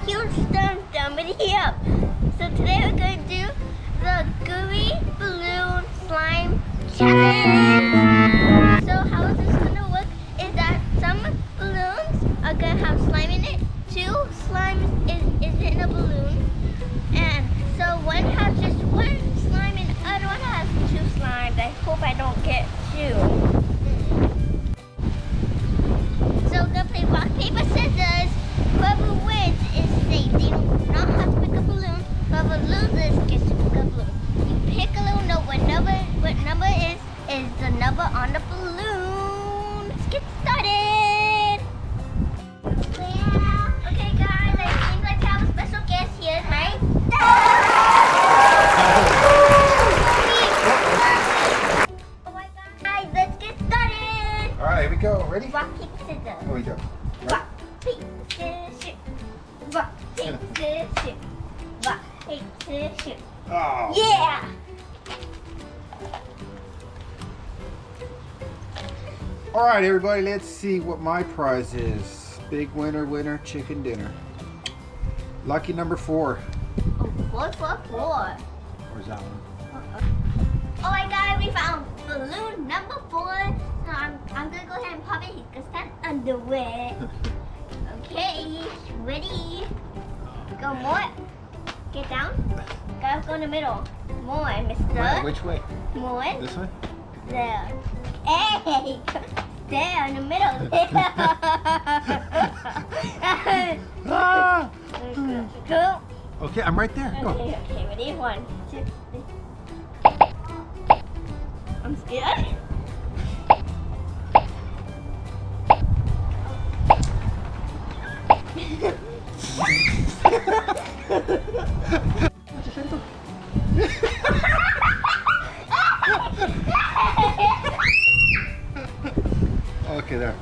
huge dum video. So today we're going to do the gooey balloon slime challenge. So how is this going to work is that some balloons are going to have slime in it. 2 slimes is in a balloon. And so one has just 1 slime and the other one has 2 slimes. I hope I don't get 2. So we're going to play rock, paper, scissors. Whoever wins is safe. They do not have to pick a balloon. Whoever loses gets to pick a balloon. You pick a little note. What number is the number on the balloon. Let's get started. Yeah. Okay guys, it seems like we have a special guest here, right? Oh my god, guys, let's get started. Alright, here we go. Ready? Rock, paper, scissors. Here we go. Rock, paper, scissors. Rock, paper, scissors. Rock, paper, scissors. Oh. Yeah! Alright, everybody, let's see what my prize is. Big winner, chicken dinner. Lucky number 4. Oh, 4. Where's that one? Oh my god, we found balloon number 4. So I'm gonna go ahead and pop it. He's gonna stand under it. Okay, ready? Go more. Get down. Go in the middle. More, mister. Wait, which way? More. This way? There. Hey! There in the middle. Ah! Go. Okay, I'm right there. Go. Okay, ready? 1, 2, 3. I'm scared. Okay, there.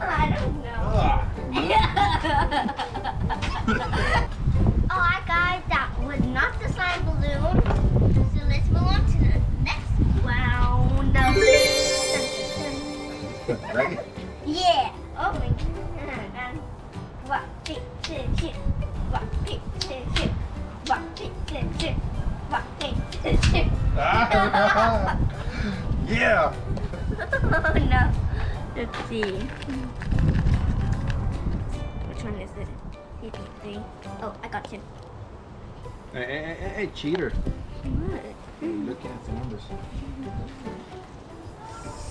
I don't know. Alright guys, that was not the slime balloon. So let's move on to the next round. Ready? Yeah. Oh my god. Rock, paper, scissors. Rock, paper, scissors. Rock, paper, scissors. Rock, paper, scissors. Yeah. Oh no. Let's see. Which one is it? 53. Oh, I got 2. Hey, cheater. What? You're looking at the numbers.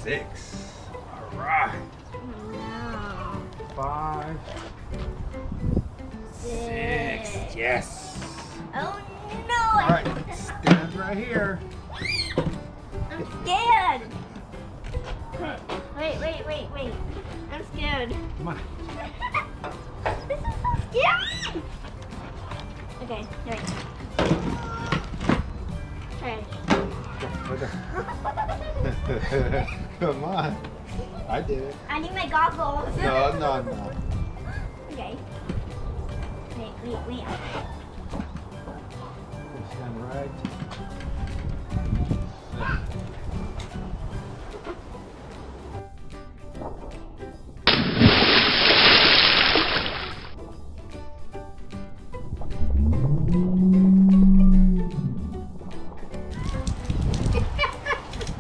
6. Alright. No. 5. 6. Yes. Oh no! Alright, stand right here. I'm scared. Wait. I'm scared. Come on. This is so scary. Okay, here. Okay. Right there. Come on. I did it. I need my goggles. No. Okay. Wait. Stand right.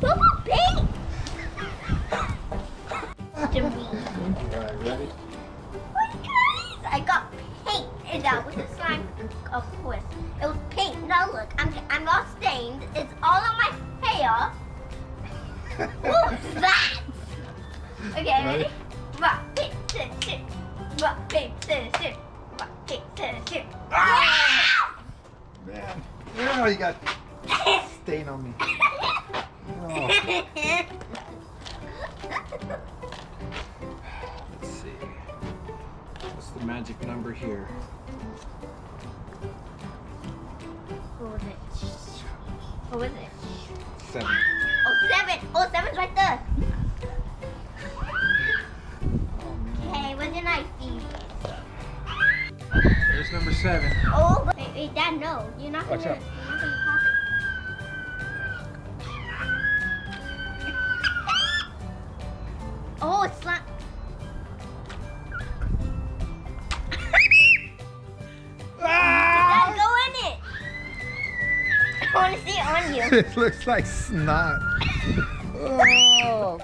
Purple paint. Alright, ready? Wait, guys, I got paint, and that was the slime. Of course, it was paint. Now look, I'm all stained. It's all on my hair. What's that? Okay, ready? Rock, paper, scissors. Rock, paper, scissors. Rock, paper, scissors. Man. Oh, you got stain on me. Oh. Let's see. What's the magic number here? What was it? 7. Oh, 7. Oh, 7's right there. Okay, where's your knife, Steve? There's number 7. Oh, wait, Dad, no. You're not Watch gonna out. pop it. want to see it on you. It looks like snot. Oh.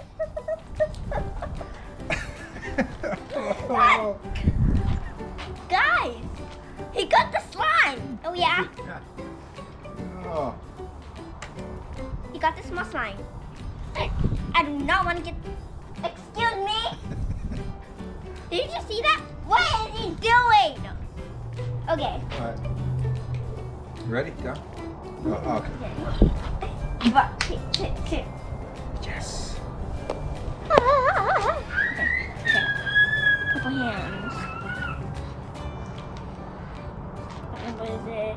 Oh. Guys, he got the slime. Oh yeah, Oh. he got the small slime. I do not want to get. Excuse me. Did you see that? What is he doing? Okay. All right. You ready? Go. Oh, okay. Yes. Okay. Couple hands. What is it?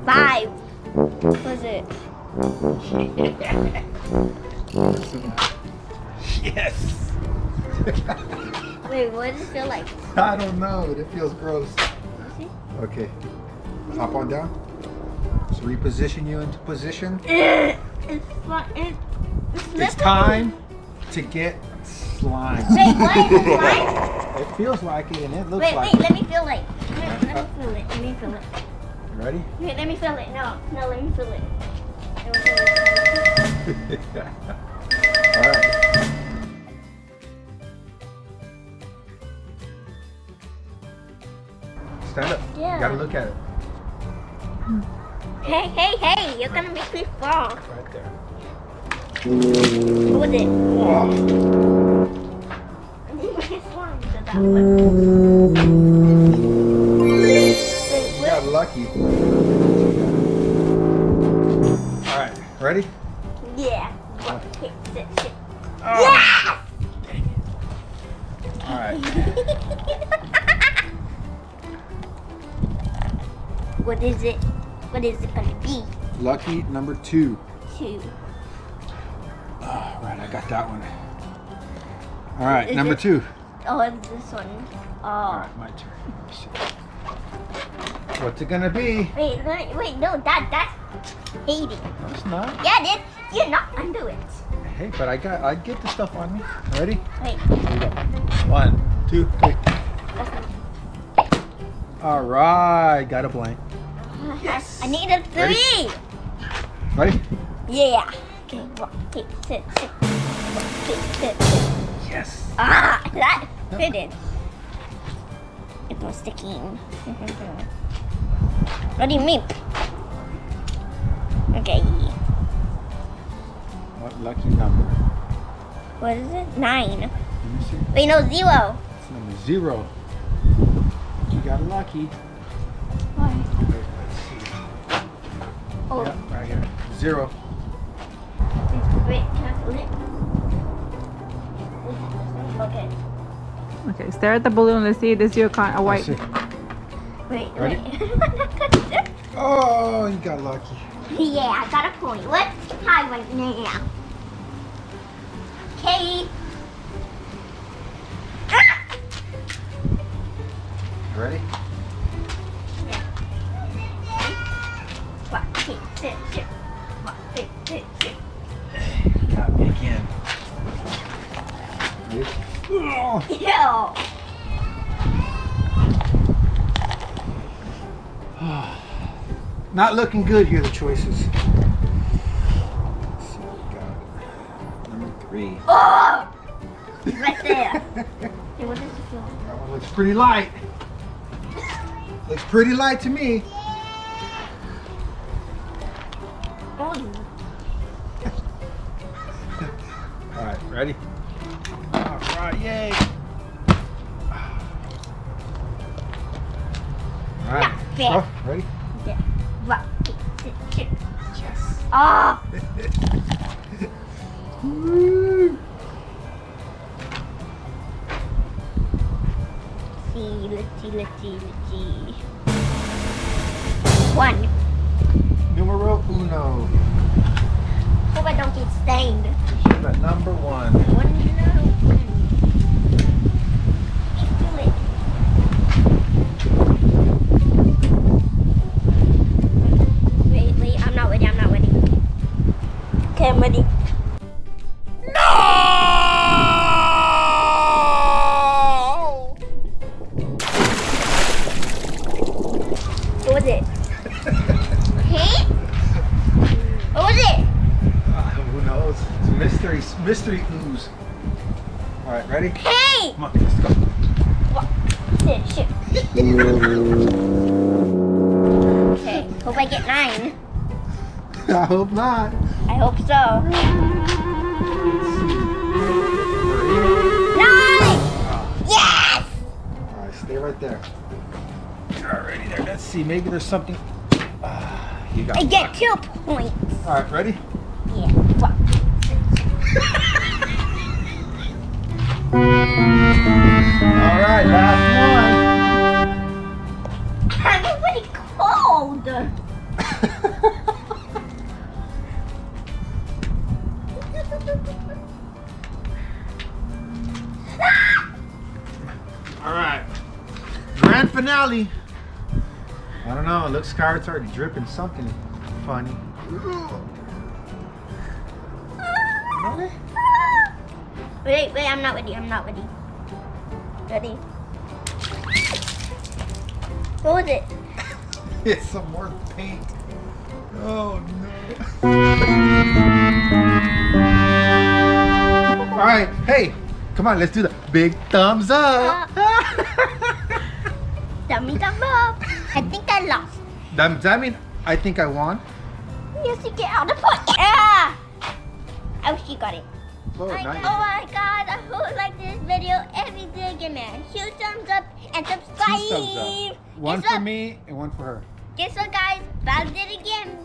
Five. What is it? Yes. Wait, what does it feel like? I don't know. It feels gross. See? Okay. Hop on down. Let's reposition you into position. It's fun. It's It's time to get slime. Wait, what is it? Slime? It feels like it and it looks Wait, like wait, it. let me feel it. Let me feel it. Let me feel it. Ready? Wait, let me feel it. No, let me feel it. All right. Stand up. Yeah. You gotta look at it. Hey, you're gonna make me fall. Right there. What was it? Whoa. I didn't make it slime to that one. Wait, You got lucky. All right. Ready? Yeah. Okay, sit. Oh. Yes! All right. What is it? What is it gonna be? Lucky number 2. 2. All right, I got that one. All right, Is number it- 2. Oh, it's this one. All Oh. right, my turn. Let's see. What's it gonna be? Wait, no, that's Haiti. No, it's not. Yeah, it is. You're not undo it. Hey, but I get the stuff on me. Ready? Wait. Here we go. 1, 2, 3. All right, got a blank. Yes. I need a 3. Ready? Yeah. Okay, walk, take, sit. Walk, take, sit. Yes. Ah, that fitted. It was sticking. What do you mean? Okay. What lucky number? What is it? 9. Let me see. Wait, no, 0. It's number 0. You got lucky. Why? Wait, let's see. Oh, Yep, right here. 0. wait, can I feel it? Okay. Okay, stare at the balloon. Let's see. This is your con. A white. Let's see. Wait, Ready? wait. Oh, you got lucky. Yeah, I got a point. Let's try right now. Okay. Ready? Walk, take, sit. Walk, take, sit. Got me again. Ready? Oh. Ew. Not looking good here, the choices. Let's see what we got. Number 3. Oh! It's right there. Hey, what does it feel like? That one looks pretty light. Looks pretty light to me. Oh, All right, ready? All right, yay. All right, Yeah. go. Ready? yeah. Walk, take, sit. Yes. Oh! Woo. Let's see. 1. Numero 1. Hope I don't get stained. Should have number 1. 1. Feel it. Wait, I'm not ready. Okay, I'm ready. mystery ooze. All right, ready? Hey! Come on, let's go. Shit. Okay, hope I get 9. I hope not. I hope so. 9! Yes! All right, stay right there. Alrighty there. Let's see. Maybe there's something. You got I it. get 2 points. All right, ready? Yeah. What? All right, last I'm already cold. one. All right. Grand finale. I don't know. It looks Scarlett's already dripping something funny. Wait, I'm not ready. Ready? What was it? It's some more paint. Oh no. All right. Hey, come on. Let's do the big thumbs up. Dummy thumb up. I think I lost. Does that mean I think I won? Yes, you get out of the pot. Ah! I wish you got it. Oh, Oh nice. my god, I hope you like this video. Every day, give me a huge thumbs up and subscribe. Two thumbs up. One Guess for what? me and one for her. Guess what, guys? Val did it again.